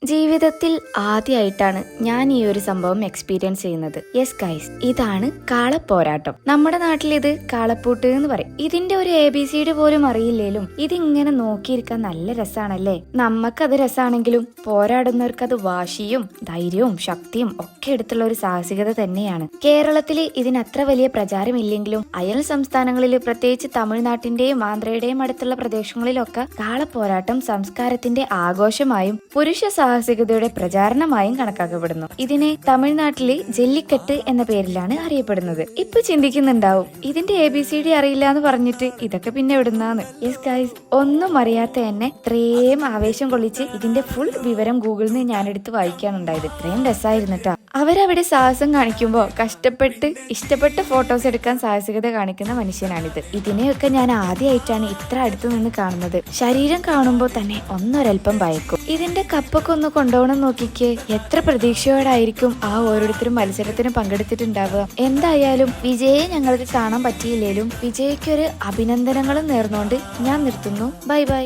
ജീവിതത്തിൽ ആദ്യമായിട്ടാണ് ഞാൻ ഈ ഒരു സംഭവം എക്സ്പീരിയൻസ് ചെയ്യുന്നത്. യെസ് ഗൈസ്, ഇതാണ് കാളപ്പോരാട്ടം. നമ്മുടെ നാട്ടിൽ ഇത് കാളപ്പൂട്ട് എന്ന് പറയും. ഇതിന്റെ ഒരു ABCD പോലും അറിയില്ലേലും ഇതിങ്ങനെ നോക്കിയിരിക്കാൻ നല്ല രസാണല്ലേ. നമ്മക്കത് രസാണെങ്കിലും പോരാടുന്നവർക്ക് അത് വാശിയും ധൈര്യവും ശക്തിയും ഒക്കെ എടുത്തുള്ള ഒരു സാഹസികത തന്നെയാണ്. കേരളത്തിൽ ഇതിനത്ര വലിയ പ്രചാരമില്ലെങ്കിലും അയൽ സംസ്ഥാനങ്ങളിൽ, പ്രത്യേകിച്ച് തമിഴ്നാട്ടിന്റെയും ആന്ധ്രയുടെയും അടുത്തുള്ള പ്രദേശങ്ങളിലൊക്കെ കാളപ്പോരാട്ടം സംസ്കാരത്തിന്റെ ആഘോഷമായും പുരുഷ സാഹസികതയുടെ പ്രചാരണമായും കണക്കാക്കപ്പെടുന്നു. ഇതിനെ തമിഴ്നാട്ടിലെ ജല്ലിക്കെട്ട് എന്ന പേരിലാണ് അറിയപ്പെടുന്നത്. ഇപ്പൊ ചിന്തിക്കുന്നുണ്ടാവും, ഇതിന്റെ ABCD അറിയില്ല എന്ന് പറഞ്ഞിട്ട് ഇതൊക്കെ പിന്നെ എവിടുന്നാന്ന്. യെസ് ഗൈസ്, ഒന്നും അറിയാത്ത എന്നെ ഇത്രയും ആവേശം കൊള്ളിച്ച് ഇതിന്റെ ഫുൾ വിവരം ഗൂഗിളിൽ നിന്ന് ഞാനെടുത്ത് വായിക്കാനുണ്ടായത്. ഇത്രയും രസമായിരുന്നു കേട്ടോ. അവരവിടെ സാഹസം കാണിക്കുമ്പോ കഷ്ടപ്പെട്ട് ഇഷ്ടപ്പെട്ട ഫോട്ടോസ് എടുക്കാൻ സാഹസികത കാണിക്കുന്ന മനുഷ്യനാണിത്. ഇതിനെയൊക്കെ ഞാൻ ആദ്യമായിട്ടാണ് ഇത്ര അടുത്ത് നിന്ന് കാണുന്നത്. ശരീരം കാണുമ്പോൾ തന്നെ ഒന്നൊരൽപ്പം ഭയക്കും. ഇതിന്റെ കപ്പൊക്കെ ഒന്ന് കൊണ്ടുപോകണം നോക്കിക്കേ. എത്ര പ്രതീക്ഷയോടായിരിക്കും ആ ഓരോരുത്തരും മത്സരത്തിന് പങ്കെടുത്തിട്ടുണ്ടാവുക. എന്തായാലും വിജയെ ഞങ്ങൾക്ക് കാണാൻ പറ്റിയില്ലേലും വിജയ്ക്കൊരു അഭിനന്ദനങ്ങളും നേർന്നുകൊണ്ട് ഞാൻ നിർത്തുന്നു. Bye bye.